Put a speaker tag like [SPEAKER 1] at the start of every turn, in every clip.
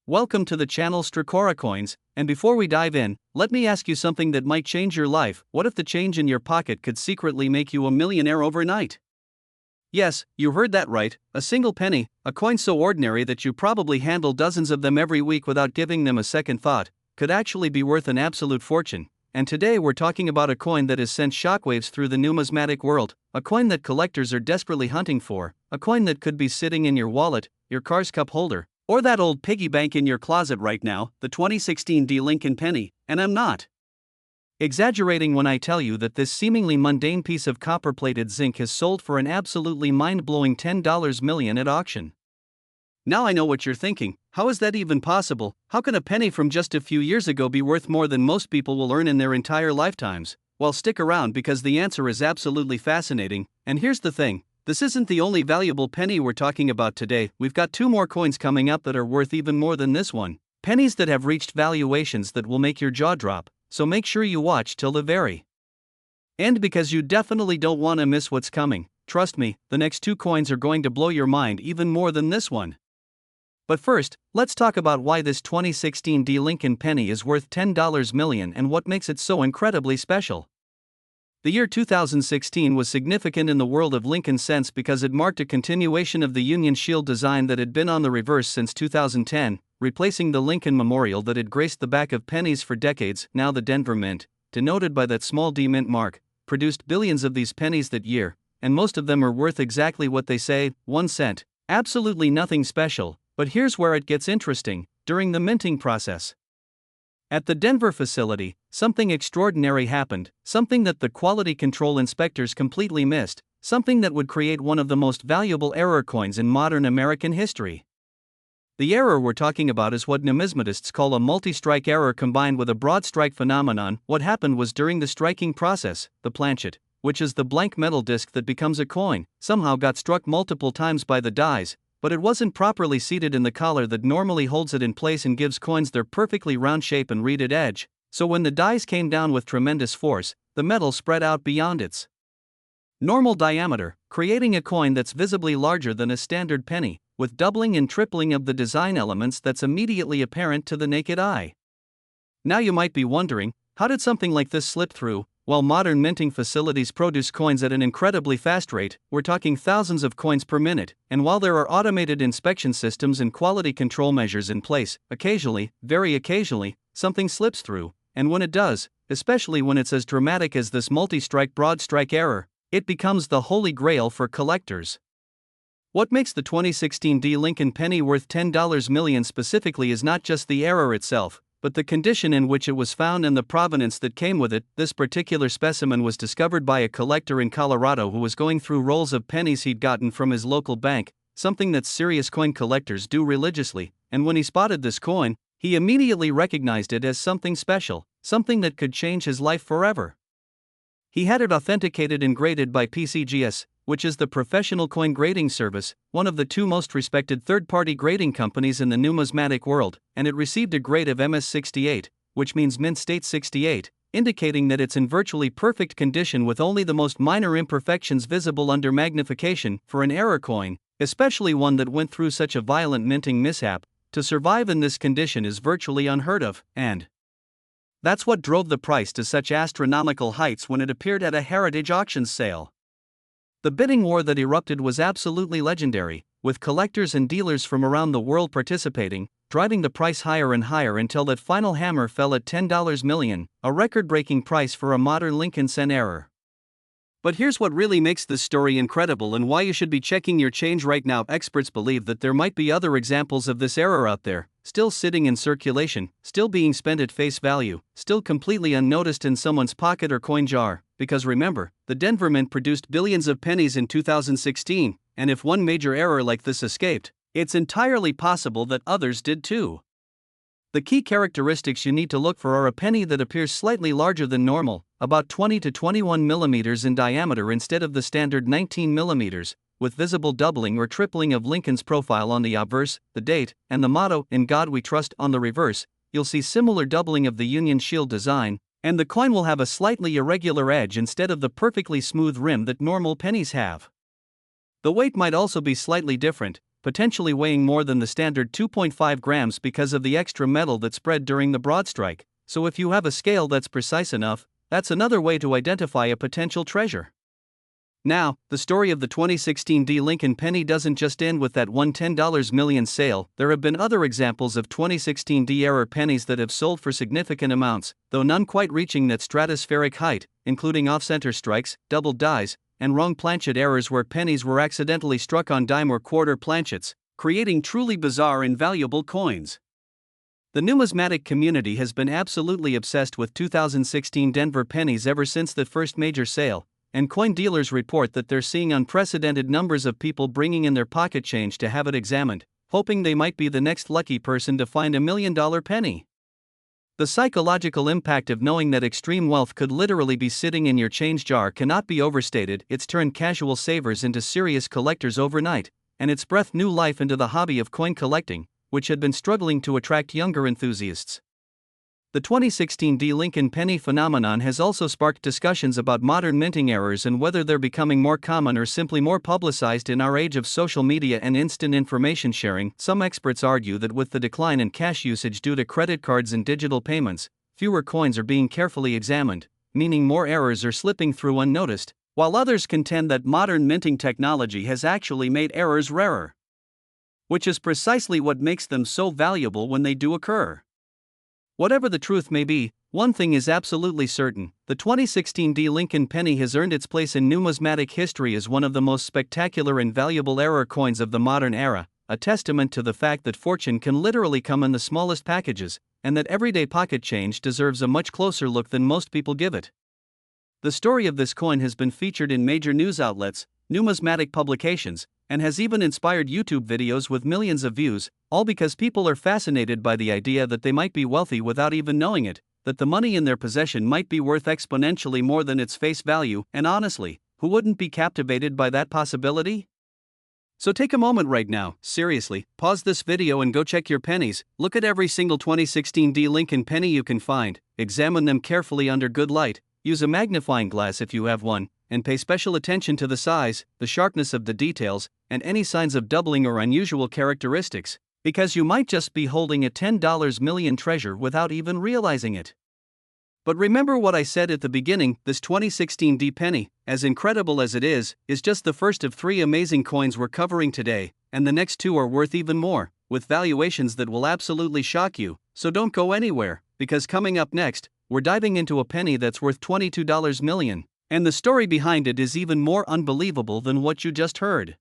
[SPEAKER 1] Welcome to the channel Stracora Coins, and before we dive in, let me ask you something that might change your life. What if the change in your pocket could secretly make you a millionaire overnight? Yes, you heard that right, a single penny, a coin so ordinary that you probably handle dozens of them every week without giving them a second thought, could actually be worth an absolute fortune. And today we're talking about a coin that has sent shockwaves through the numismatic world, a coin that collectors are desperately hunting for, a coin that could be sitting in your wallet, your car's cup holder, or that old piggy bank in your closet right now, the 2016 Lincoln Penny, and I'm not exaggerating when I tell you that this seemingly mundane piece of copper-plated zinc has sold for an absolutely mind-blowing $10 million at auction. Now I know what you're thinking, how is that even possible? How can a penny from just a few years ago be worth more than most people will earn in their entire lifetimes? Well, stick around because the answer is absolutely fascinating, and here's the thing. This isn't the only valuable penny we're talking about today. We've got two more coins coming up that are worth even more than this one. Pennies that have reached valuations that will make your jaw drop, so make sure you watch till the very end because you definitely don't want to miss what's coming. Trust me, the next two coins are going to blow your mind even more than this one. But first, let's talk about why this 2016 Lincoln Penny is worth $10 million and what makes it so incredibly special. The year 2016 was significant in the world of Lincoln cents because it marked a continuation of the Union Shield design that had been on the reverse since 2010, replacing the Lincoln Memorial that had graced the back of pennies for decades. Now the Denver Mint, denoted by that small D mint mark, produced billions of these pennies that year, and most of them are worth exactly what they say, 1 cent. Absolutely nothing special, but here's where it gets interesting. During the minting process at the Denver facility, something extraordinary happened, something that the quality control inspectors completely missed, something that would create one of the most valuable error coins in modern American history. The error we're talking about is what numismatists call a multi-strike error combined with a broad strike phenomenon. What happened was during the striking process, the planchet, which is the blank metal disc that becomes a coin, somehow got struck multiple times by the dies, but it wasn't properly seated in the collar that normally holds it in place and gives coins their perfectly round shape and reeded edge, so when the dies came down with tremendous force, the metal spread out beyond its normal diameter, creating a coin that's visibly larger than a standard penny, with doubling and tripling of the design elements that's immediately apparent to the naked eye. Now you might be wondering, how did something like this slip through? While modern minting facilities produce coins at an incredibly fast rate, we're talking thousands of coins per minute, and while there are automated inspection systems and quality control measures in place, occasionally, very occasionally, something slips through, and when it does, especially when it's as dramatic as this multi-strike broad strike error, it becomes the holy grail for collectors. What makes the 2016 Lincoln Penny worth $10 million specifically is not just the error itself, but the condition in which it was found and the provenance that came with it. This particular specimen was discovered by a collector in Colorado who was going through rolls of pennies he'd gotten from his local bank, something that serious coin collectors do religiously, and when he spotted this coin, he immediately recognized it as something special, something that could change his life forever. He had it authenticated and graded by PCGS, which is the professional coin grading service, one of the two most respected third-party grading companies in the numismatic world, and it received a grade of MS68, which means Mint State 68, indicating that it's in virtually perfect condition with only the most minor imperfections visible under magnification. For an error coin, especially one that went through such a violent minting mishap, to survive in this condition is virtually unheard of, and that's what drove the price to such astronomical heights when it appeared at a heritage auctions sale. The bidding war that erupted was absolutely legendary, with collectors and dealers from around the world participating, driving the price higher and higher until that final hammer fell at $10 million, a record-breaking price for a modern Lincoln cent error. But here's what really makes this story incredible and why you should be checking your change right now. Experts believe that there might be other examples of this error out there, still sitting in circulation, still being spent at face value, still completely unnoticed in someone's pocket or coin jar, because remember, the Denver Mint produced billions of pennies in 2016, and if one major error like this escaped, it's entirely possible that others did too. The key characteristics you need to look for are a penny that appears slightly larger than normal, about 20 to 21 millimeters in diameter instead of the standard 19 millimeters, with visible doubling or tripling of Lincoln's profile on the obverse, the date, and the motto, "In God We Trust," on the reverse. You'll see similar doubling of the Union Shield design, and the coin will have a slightly irregular edge instead of the perfectly smooth rim that normal pennies have. The weight might also be slightly different, potentially weighing more than the standard 2.5 grams because of the extra metal that spread during the broad strike. So if you have a scale that's precise enough, that's another way to identify a potential treasure. Now, the story of the 2016 Lincoln Penny doesn't just end with that one $10 million sale. There have been other examples of 2016 era pennies that have sold for significant amounts, though none quite reaching that stratospheric height, including off-center strikes, doubled dies, and wrong planchet errors where pennies were accidentally struck on dime or quarter planchets, creating truly bizarre and valuable coins. The numismatic community has been absolutely obsessed with 2016 Denver pennies ever since the first major sale, and coin dealers report that they're seeing unprecedented numbers of people bringing in their pocket change to have it examined, hoping they might be the next lucky person to find $1 million penny. The psychological impact of knowing that extreme wealth could literally be sitting in your change jar cannot be overstated. It's turned casual savers into serious collectors overnight, and it's breathed new life into the hobby of coin collecting, which had been struggling to attract younger enthusiasts. The 2016 Lincoln Penny phenomenon has also sparked discussions about modern minting errors and whether they're becoming more common or simply more publicized in our age of social media and instant information sharing. Some experts argue that with the decline in cash usage due to credit cards and digital payments, fewer coins are being carefully examined, meaning more errors are slipping through unnoticed, while others contend that modern minting technology has actually made errors rarer, which is precisely what makes them so valuable when they do occur. Whatever the truth may be, one thing is absolutely certain: the 2016 Lincoln Penny has earned its place in numismatic history as one of the most spectacular and valuable error coins of the modern era, a testament to the fact that fortune can literally come in the smallest packages, and that everyday pocket change deserves a much closer look than most people give it. The story of this coin has been featured in major news outlets, numismatic publications, and has even inspired YouTube videos with millions of views, all because people are fascinated by the idea that they might be wealthy without even knowing it, that the money in their possession might be worth exponentially more than its face value, and honestly, who wouldn't be captivated by that possibility? So take a moment right now, seriously, pause this video and go check your pennies. Look at every single 2016 Lincoln Penny you can find, examine them carefully under good light, use a magnifying glass if you have one, and pay special attention to the size, the sharpness of the details, and any signs of doubling or unusual characteristics, because you might just be holding a $10 million treasure without even realizing it. But remember what I said at the beginning: this 2016 penny, as incredible as it is just the first of 3 amazing coins we're covering today, and the next 2 are worth even more, with valuations that will absolutely shock you. So don't go anywhere, because coming up next, we're diving into a penny that's worth $22 million. And the story behind it is even more unbelievable than what you just heard.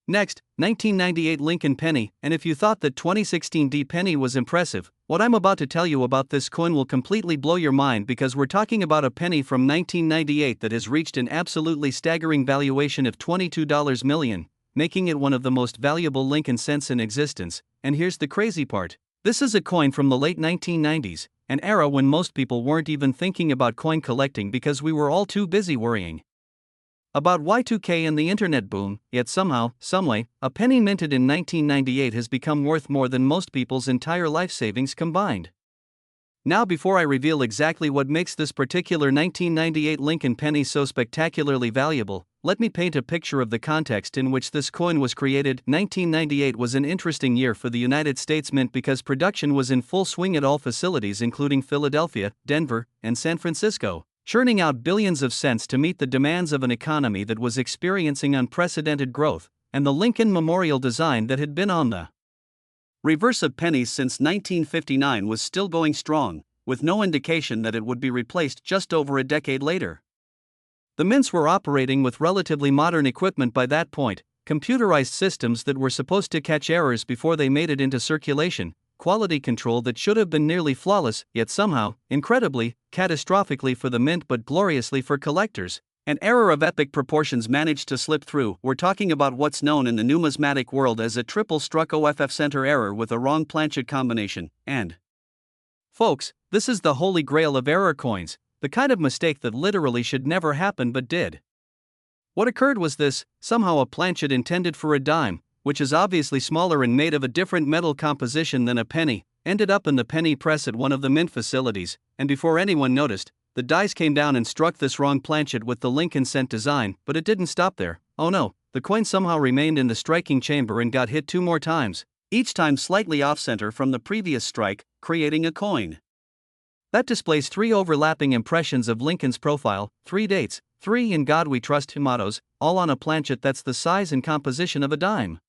[SPEAKER 1] Next, 1998 Lincoln Penny. And if you thought that 2016 penny was impressive, what I'm about to tell you about this coin will completely blow your mind, because we're talking about a penny from 1998 that has reached an absolutely staggering valuation of $22 million, making it one of the most valuable Lincoln cents in existence. And here's the crazy part: this is a coin from the late 1990s, an era when most people weren't even thinking about coin collecting because we were all too busy worrying about Y2K and the internet boom. Yet somehow, someway, a penny minted in 1998 has become worth more than most people's entire life savings combined. Now, before I reveal exactly what makes this particular 1998 Lincoln Penny so spectacularly valuable, let me paint a picture of the context in which this coin was created. 1998 was an interesting year for the United States Mint because production was in full swing at all facilities, including Philadelphia, Denver, and San Francisco, churning out billions of cents to meet the demands of an economy that was experiencing unprecedented growth, and the Lincoln Memorial design that had been on the reverse of pennies since 1959 was still going strong, with no indication that it would be replaced just over a decade later. The mints were operating with relatively modern equipment by that point, computerized systems that were supposed to catch errors before they made it into circulation, quality control that should have been nearly flawless, yet somehow, incredibly, catastrophically for the mint but gloriously for collectors, an error of epic proportions managed to slip through. We're talking about what's known in the numismatic world as a triple struck OFF center error with a wrong planchet combination, and folks, this is the holy grail of error coins, the kind of mistake that literally should never happen but did. What occurred was this: somehow a planchet intended for a dime, which is obviously smaller and made of a different metal composition than a penny, ended up in the penny press at one of the mint facilities, and before anyone noticed, the dice came down and struck this wrong planchet with the Lincoln cent design. But it didn't stop there. Oh no, the coin somehow remained in the striking chamber and got hit 2 more times, each time slightly off-center from the previous strike, creating a coin. That displays 3 overlapping impressions of Lincoln's profile, 3 dates, 3 "In God We Trust" mottos, all on a planchet that's the size and composition of a dime.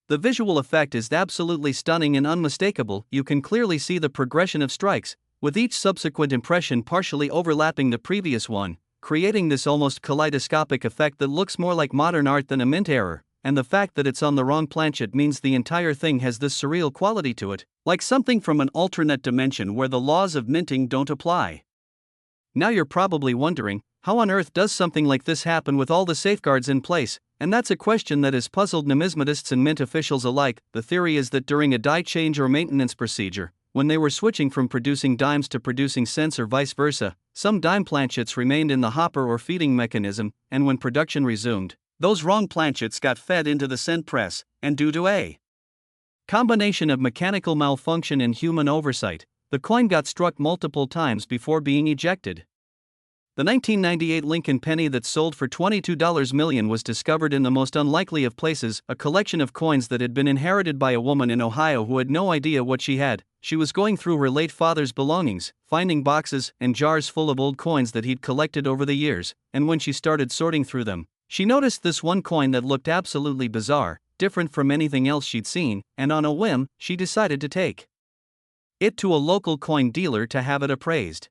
[SPEAKER 1] The visual effect is absolutely stunning and unmistakable. You can clearly see the progression of strikes, with each subsequent impression partially overlapping the previous one, creating this almost kaleidoscopic effect that looks more like modern art than a mint error. And the fact that it's on the wrong planchet means the entire thing has this surreal quality to it, like something from an alternate dimension where the laws of minting don't apply. Now you're probably wondering, how on earth does something like this happen with all the safeguards in place? And that's a question that has puzzled numismatists and mint officials alike. The theory is that during a die change or maintenance procedure, when they were switching from producing dimes to producing cents or vice versa, some dime planchets remained in the hopper or feeding mechanism, and when production resumed, those wrong planchets got fed into the cent press, and due to a combination of mechanical malfunction and human oversight, the coin got struck multiple times before being ejected. The 1998 Lincoln penny that sold for $22 million was discovered in the most unlikely of places, a collection of coins that had been inherited by a woman in Ohio who had no idea what she had. She was going through her late father's belongings, finding boxes and jars full of old coins that he'd collected over the years, and when she started sorting through them, she noticed this one coin that looked absolutely bizarre, different from anything else she'd seen, and on a whim, she decided to take it to a local coin dealer to have it appraised.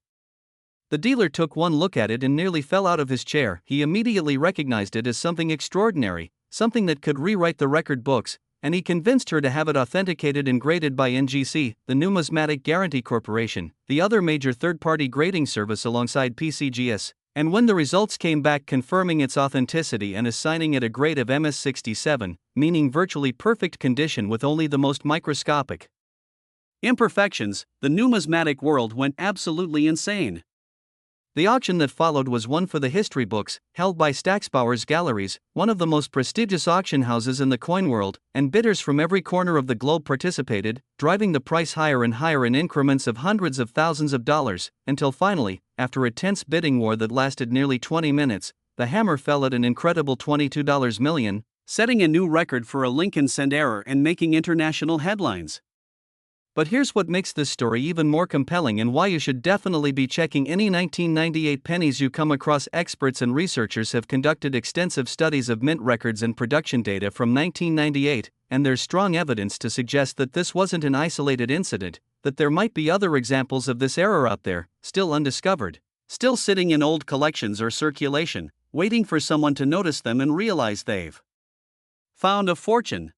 [SPEAKER 1] The dealer took one look at it and nearly fell out of his chair. He immediately recognized it as something extraordinary, something that could rewrite the record books, and he convinced her to have it authenticated and graded by NGC, the Numismatic Guarantee Corporation, the other major third-party grading service alongside PCGS. And when the results came back confirming its authenticity and assigning it a grade of MS67, meaning virtually perfect condition with only the most microscopic imperfections, the numismatic world went absolutely insane. The auction that followed was one for the history books, held by Stacksbauer's Galleries, one of the most prestigious auction houses in the coin world, and bidders from every corner of the globe participated, driving the price higher and higher in increments of hundreds of thousands of dollars, until finally, after a tense bidding war that lasted nearly 20 minutes, the hammer fell at an incredible $22 million, setting a new record for a Lincoln cent error and making international headlines. But here's what makes this story even more compelling and why you should definitely be checking any 1998 pennies you come across. Experts and researchers have conducted extensive studies of mint records and production data from 1998, and there's strong evidence to suggest that this wasn't an isolated incident, that there might be other examples of this error out there, still undiscovered, still sitting in old collections or circulation, waiting for someone to notice them and realize they've found a fortune.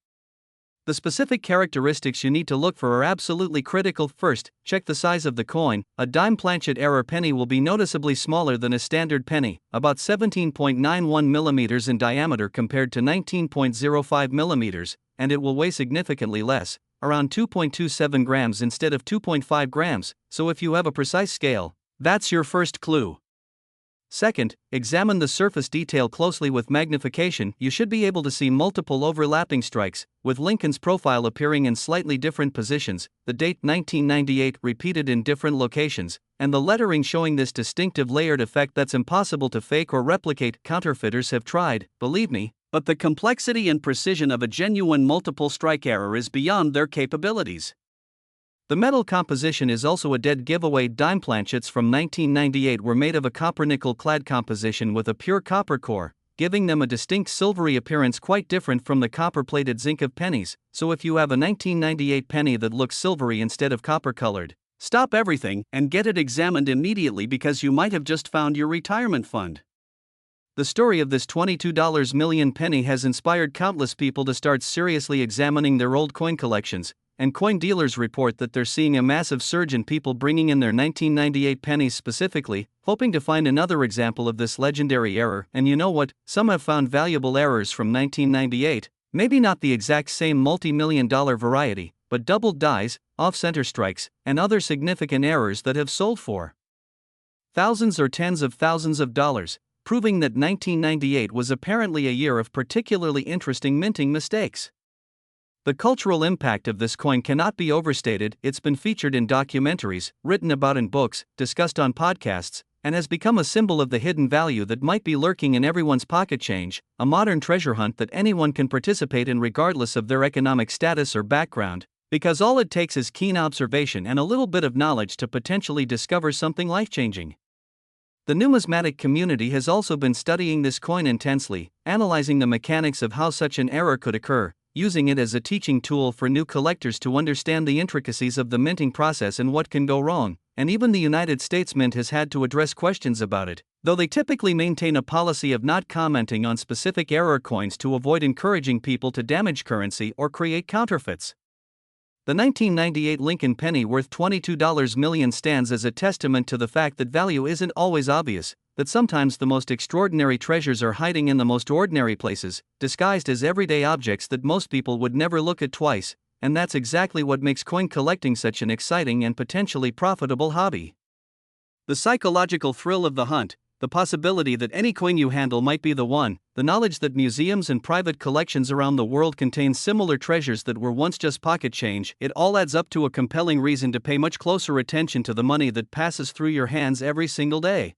[SPEAKER 1] The specific characteristics you need to look for are absolutely critical. First, check the size of the coin. A dime planchet error penny will be noticeably smaller than a standard penny, about 17.91 millimeters in diameter compared to 19.05 millimeters, and it will weigh significantly less, around 2.27 grams instead of 2.5 grams, so if you have a precise scale, that's your first clue. Second, examine the surface detail closely with magnification. You should be able to see multiple overlapping strikes, with Lincoln's profile appearing in slightly different positions, the date 1998 repeated in different locations, and the lettering showing this distinctive layered effect that's impossible to fake or replicate. Counterfeiters have tried, believe me, but the complexity and precision of a genuine multiple strike error is beyond their capabilities. The metal composition is also a dead giveaway. Dime planchets from 1998 were made of a copper-nickel clad composition with a pure copper core, giving them a distinct silvery appearance quite different from the copper-plated zinc of pennies. So if you have a 1998 penny that looks silvery instead of copper-colored, stop everything and get it examined immediately, because you might have just found your retirement fund. The story of this $22 million penny has inspired countless people to start seriously examining their old coin collections, and coin dealers report that they're seeing a massive surge in people bringing in their 1998 pennies specifically, hoping to find another example of this legendary error. And you know what? Some have found valuable errors from 1998, maybe not the exact same multi-million-dollar variety, but doubled dies, off-center strikes, and other significant errors that have sold for thousands or tens of thousands of dollars, proving that 1998 was apparently a year of particularly interesting minting mistakes. The cultural impact of this coin cannot be overstated. It's been featured in documentaries, written about in books, discussed on podcasts, and has become a symbol of the hidden value that might be lurking in everyone's pocket change, a modern treasure hunt that anyone can participate in regardless of their economic status or background, because all it takes is keen observation and a little bit of knowledge to potentially discover something life-changing. The numismatic community has also been studying this coin intensely, analyzing the mechanics of how such an error could occur, using it as a teaching tool for new collectors to understand the intricacies of the minting process and what can go wrong, and even the United States Mint has had to address questions about it, though they typically maintain a policy of not commenting on specific error coins to avoid encouraging people to damage currency or create counterfeits. The 1998 Lincoln Penny worth $22 million stands as a testament to the fact that value isn't always obvious, that sometimes the most extraordinary treasures are hiding in the most ordinary places, disguised as everyday objects that most people would never look at twice, and that's exactly what makes coin collecting such an exciting and potentially profitable hobby. The psychological thrill of the hunt, the possibility that any coin you handle might be the one, the knowledge that museums and private collections around the world contain similar treasures that were once just pocket change, it all adds up to a compelling reason to pay much closer attention to the money that passes through your hands every single day.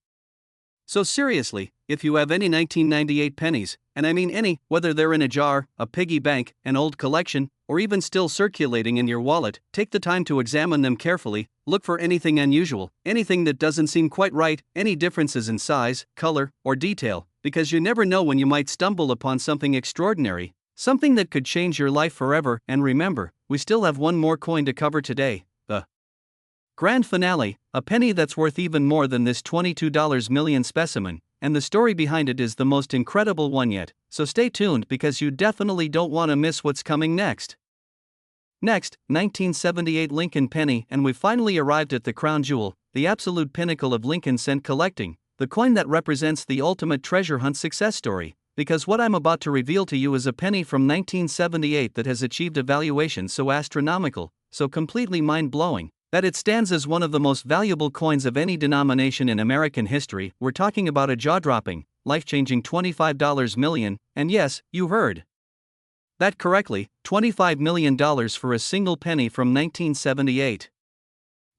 [SPEAKER 1] So seriously, if you have any 1998 pennies, and I mean any, whether they're in a jar, a piggy bank, an old collection, or even still circulating in your wallet, take the time to examine them carefully, look for anything unusual, anything that doesn't seem quite right, any differences in size, color, or detail, because you never know when you might stumble upon something extraordinary, something that could change your life forever. And remember, we still have one more coin to cover today, the grand finale, a penny that's worth even more than this $22 million specimen, and the story behind it is the most incredible one yet, so stay tuned because you definitely don't want to miss what's coming next. Next, 1978 Lincoln Penny, and we've finally arrived at the crown jewel, the absolute pinnacle of Lincoln cent collecting, the coin that represents the ultimate treasure hunt success story, because what I'm about to reveal to you is a penny from 1978 that has achieved a valuation so astronomical, so completely mind-blowing, that it stands as one of the most valuable coins of any denomination in American history. We're talking about a jaw-dropping, life-changing $25 million, and yes, you heard that correctly, $25 million for a single penny from 1978.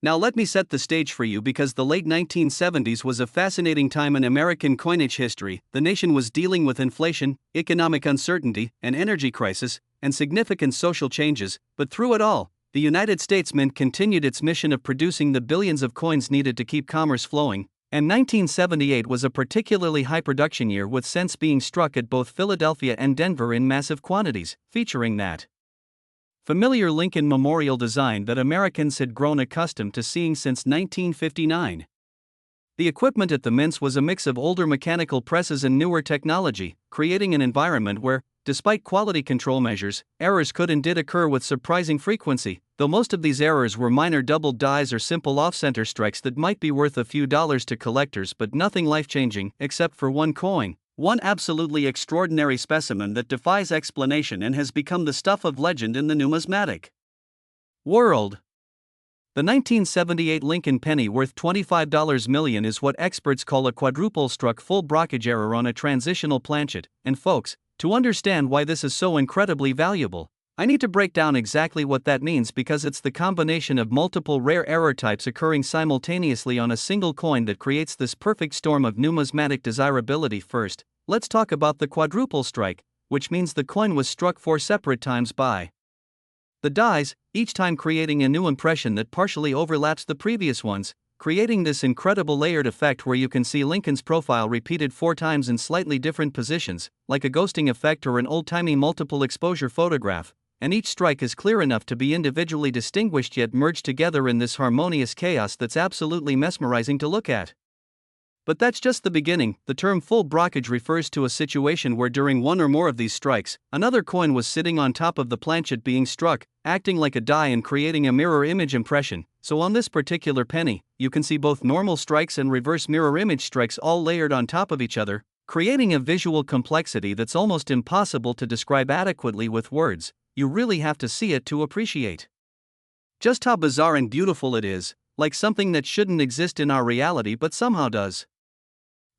[SPEAKER 1] Now let me set the stage for you because the late 1970s was a fascinating time in American coinage history. The nation was dealing with inflation, economic uncertainty, an energy crisis, and significant social changes, but through it all, the United States Mint continued its mission of producing the billions of coins needed to keep commerce flowing, and 1978 was a particularly high production year with cents being struck at both Philadelphia and Denver in massive quantities, featuring that familiar Lincoln Memorial design that Americans had grown accustomed to seeing since 1959. The equipment at the mints was a mix of older mechanical presses and newer technology, creating an environment where, despite quality control measures, errors could and did occur with surprising frequency, though most of these errors were minor doubled dies or simple off-center strikes that might be worth a few dollars to collectors but nothing life-changing, except for one coin, one absolutely extraordinary specimen that defies explanation and has become the stuff of legend in the numismatic world. The 1978 Lincoln Penny worth $25 million is what experts call a quadruple-struck full brockage error on a transitional planchet, and folks, to understand why this is so incredibly valuable, I need to break down exactly what that means because it's the combination of multiple rare error types occurring simultaneously on a single coin that creates this perfect storm of numismatic desirability. First, let's talk about the quadruple strike, which means the coin was struck 4 separate times by the dies, each time creating a new impression that partially overlaps the previous ones, creating this incredible layered effect where you can see Lincoln's profile repeated 4 times in slightly different positions, like a ghosting effect or an old-timey multiple exposure photograph, and each strike is clear enough to be individually distinguished yet merged together in this harmonious chaos that's absolutely mesmerizing to look at. But that's just the beginning. The term full brockage refers to a situation where during one or more of these strikes, another coin was sitting on top of the planchet being struck, acting like a die and creating a mirror image impression. So on this particular penny, you can see both normal strikes and reverse mirror image strikes all layered on top of each other, creating a visual complexity that's almost impossible to describe adequately with words. You really have to see it to appreciate just how bizarre and beautiful it is, like something that shouldn't exist in our reality but somehow does.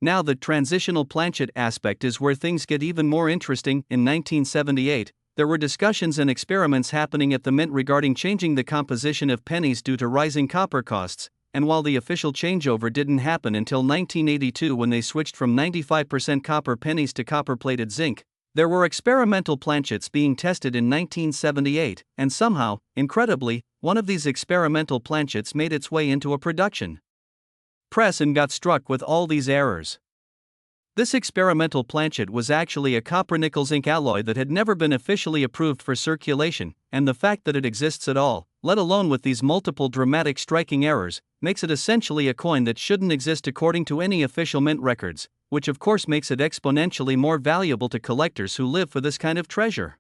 [SPEAKER 1] Now the transitional planchet aspect is where things get even more interesting. In 1978, there were discussions and experiments happening at the mint regarding changing the composition of pennies due to rising copper costs, and while the official changeover didn't happen until 1982 when they switched from 95% copper pennies to copper-plated zinc, there were experimental planchets being tested in 1978, and somehow, incredibly, one of these experimental planchets made its way into a production press and got struck with all these errors. This experimental planchet was actually a copper-nickel zinc alloy that had never been officially approved for circulation, and the fact that it exists at all, let alone with these multiple dramatic striking errors, makes it essentially a coin that shouldn't exist according to any official mint records, which of course makes it exponentially more valuable to collectors who live for this kind of treasure.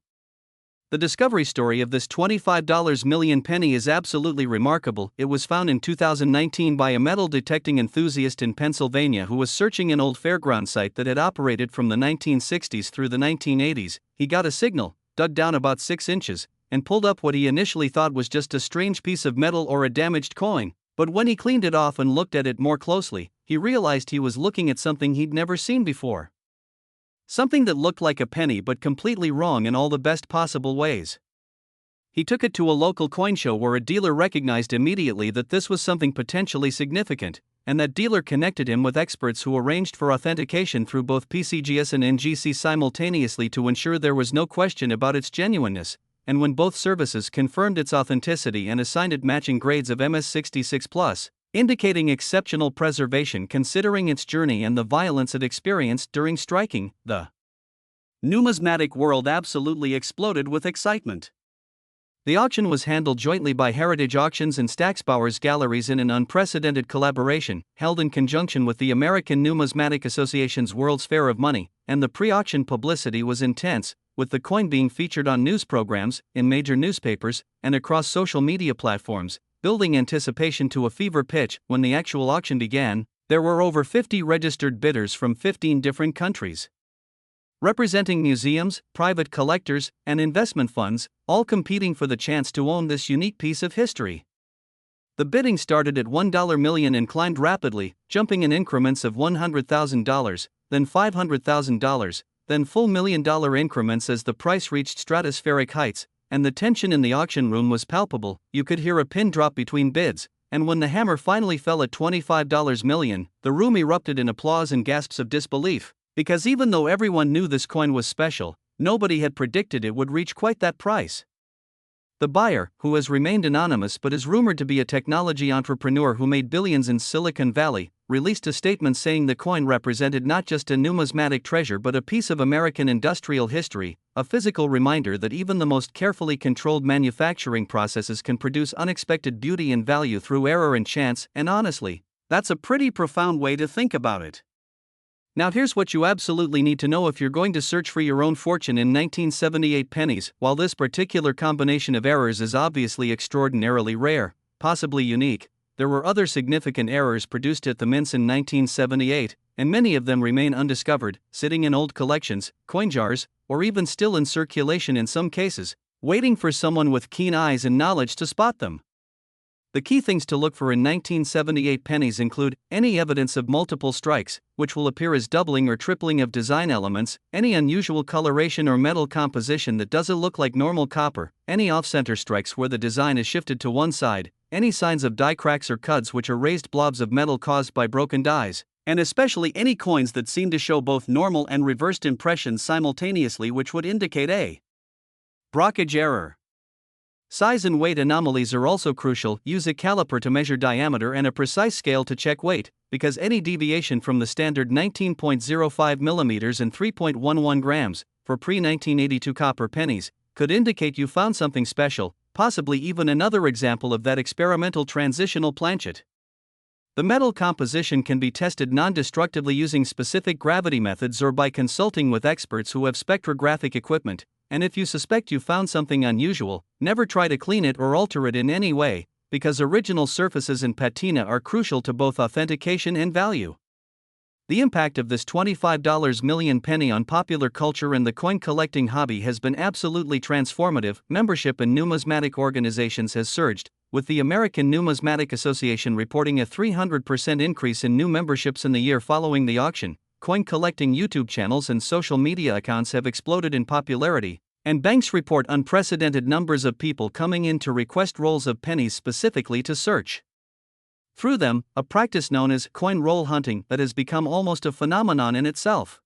[SPEAKER 1] The discovery story of this $25 million penny is absolutely remarkable. It was found in 2019 by a metal detecting enthusiast in Pennsylvania who was searching an old fairground site that had operated from the 1960s through the 1980s. He got a signal, dug down about 6 inches, and pulled up what he initially thought was just a strange piece of metal or a damaged coin, but when he cleaned it off and looked at it more closely, he realized he was looking at something he'd never seen before. Something that looked like a penny but completely wrong in all the best possible ways. He took it to a local coin show where a dealer recognized immediately that this was something potentially significant, and that dealer connected him with experts who arranged for authentication through both PCGS and NGC simultaneously to ensure there was no question about its genuineness, and when both services confirmed its authenticity and assigned it matching grades of MS66+, indicating exceptional preservation considering its journey and the violence it experienced during striking, the numismatic world absolutely exploded with excitement. The auction was handled jointly by Heritage Auctions and Stacksbauer's Galleries in an unprecedented collaboration, held in conjunction with the American Numismatic Association's World's Fair of Money, and the pre-auction publicity was intense, with the coin being featured on news programs, in major newspapers, and across social media platforms, building anticipation to a fever pitch. When the actual auction began, there were over 50 registered bidders from 15 different countries, representing museums, private collectors, and investment funds, all competing for the chance to own this unique piece of history. The bidding started at $1 million and climbed rapidly, jumping in increments of $100,000, then $500,000, then full $1 million increments as the price reached stratospheric heights, and the tension in the auction room was palpable. You could hear a pin drop between bids, and when the hammer finally fell at $25 million, the room erupted in applause and gasps of disbelief, because even though everyone knew this coin was special, nobody had predicted it would reach quite that price. The buyer, who has remained anonymous but is rumored to be a technology entrepreneur who made billions in Silicon Valley, released a statement saying the coin represented not just a numismatic treasure but a piece of American industrial history, a physical reminder that even the most carefully controlled manufacturing processes can produce unexpected beauty and value through error and chance. And honestly, that's a pretty profound way to think about it. Now here's what you absolutely need to know if you're going to search for your own fortune in 1978 pennies. While this particular combination of errors is obviously extraordinarily rare, possibly unique, there were other significant errors produced at the mints in 1978, and many of them remain undiscovered, sitting in old collections, coin jars, or even still in circulation in some cases, waiting for someone with keen eyes and knowledge to spot them. The key things to look for in 1978 pennies include any evidence of multiple strikes, which will appear as doubling or tripling of design elements, any unusual coloration or metal composition that doesn't look like normal copper, any off-center strikes where the design is shifted to one side, any signs of die cracks or cuts which are raised blobs of metal caused by broken dies, and especially any coins that seem to show both normal and reversed impressions simultaneously, which would indicate a blockage error. Size and weight anomalies are also crucial. Use a caliper to measure diameter and a precise scale to check weight, because any deviation from the standard 19.05 mm and 3.11 grams for pre-1982 copper pennies could indicate you found something special, possibly even another example of that experimental transitional planchet. The metal composition can be tested non-destructively using specific gravity methods or by consulting with experts who have spectrographic equipment. And if you suspect you found something unusual, never try to clean it or alter it in any way, because original surfaces and patina are crucial to both authentication and value. The impact of this $25 million penny on popular culture and the coin collecting hobby has been absolutely transformative. Membership in numismatic organizations has surged, with the American Numismatic Association reporting a 300% increase in new memberships in the year following the auction. Coin collecting YouTube channels and social media accounts have exploded in popularity, and banks report unprecedented numbers of people coming in to request rolls of pennies specifically to search Through them, a practice known as coin roll hunting that has become almost a phenomenon in itself.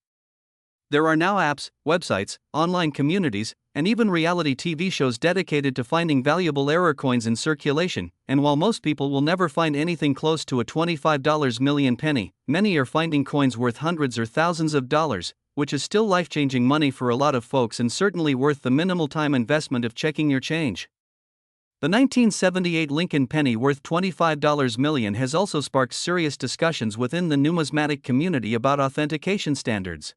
[SPEAKER 1] There are now apps, websites, online communities, and even reality TV shows dedicated to finding valuable error coins in circulation, and while most people will never find anything close to a $25 million penny, many are finding coins worth hundreds or thousands of dollars, which is still life-changing money for a lot of folks and certainly worth the minimal time investment of checking your change. The 1978 Lincoln penny worth $25 million has also sparked serious discussions within the numismatic community about authentication standards.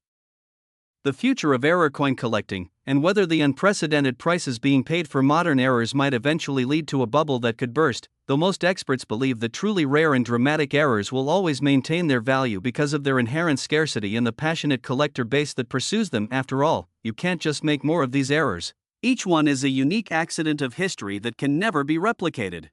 [SPEAKER 1] The future of error coin collecting, and whether the unprecedented prices being paid for modern errors might eventually lead to a bubble that could burst, though most experts believe that truly rare and dramatic errors will always maintain their value because of their inherent scarcity and the passionate collector base that pursues them. After all, you can't just make more of these errors. Each one is a unique accident of history that can never be replicated.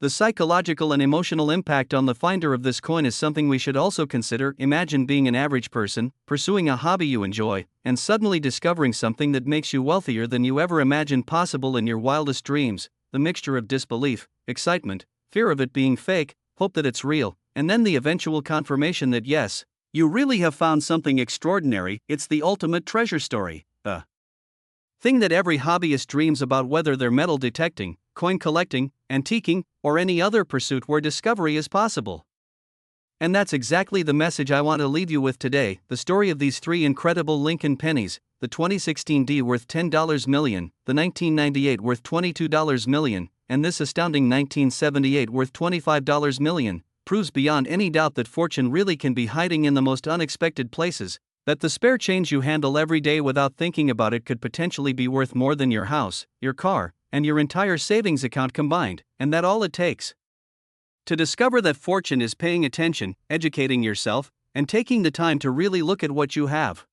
[SPEAKER 1] The psychological and emotional impact on the finder of this coin is something we should also consider. Imagine being an average person, pursuing a hobby you enjoy, and suddenly discovering something that makes you wealthier than you ever imagined possible in your wildest dreams. The mixture of disbelief, excitement, fear of it being fake, hope that it's real, and then the eventual confirmation that yes, you really have found something extraordinary. It's the ultimate treasure story. Thing that every hobbyist dreams about, whether they're metal detecting, coin collecting, antiquing, or any other pursuit where discovery is possible. And that's exactly the message I want to leave you with today, the story of these three incredible Lincoln pennies, the 2016 D worth $10 million, the 1998 worth $22 million, and this astounding 1978 worth $25 million, proves beyond any doubt that fortune really can be hiding in the most unexpected places, that the spare change you handle every day without thinking about it could potentially be worth more than your house, your car, and your entire savings account combined, and that all it takes to discover that fortune is paying attention, educating yourself, and taking the time to really look at what you have.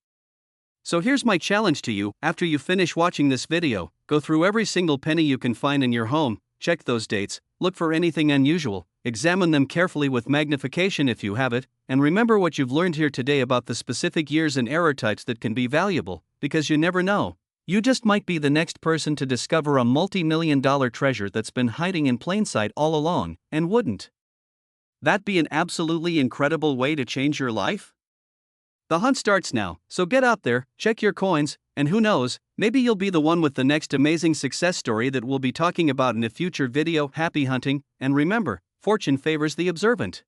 [SPEAKER 1] So here's my challenge to you: after you finish watching this video, go through every single penny you can find in your home, check those dates, look for anything unusual, examine them carefully with magnification if you have it, and remember what you've learned here today about the specific years and error types that can be valuable, because you never know. You just might be the next person to discover a multi-million-dollar treasure that's been hiding in plain sight all along, and wouldn't that be an absolutely incredible way to change your life? The hunt starts now, so get out there, check your coins, and who knows, maybe you'll be the one with the next amazing success story that we'll be talking about in a future video. Happy hunting, and remember, fortune favors the observant.